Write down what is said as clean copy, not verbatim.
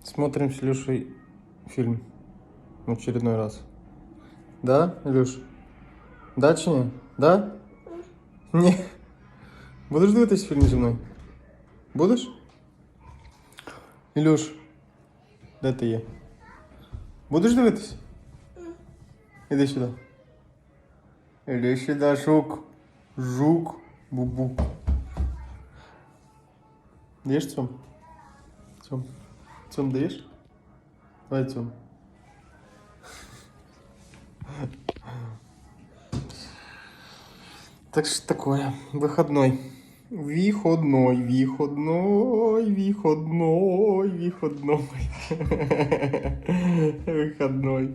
Смотрим с Илюшей фильм в очередной раз. Да, Илюш? Да чи ні? Да? Ні. Будеш дивитись фільм зі мною? Будеш? Ілюш, де ти є? Будеш дивитись? Іди сюди. Іди сюди, жук. Жук. Бу-бу. Даєш цьому? Цьому. Цьому даєш? Давай цьому. Так что такое, выходной. Выходной. Выходной.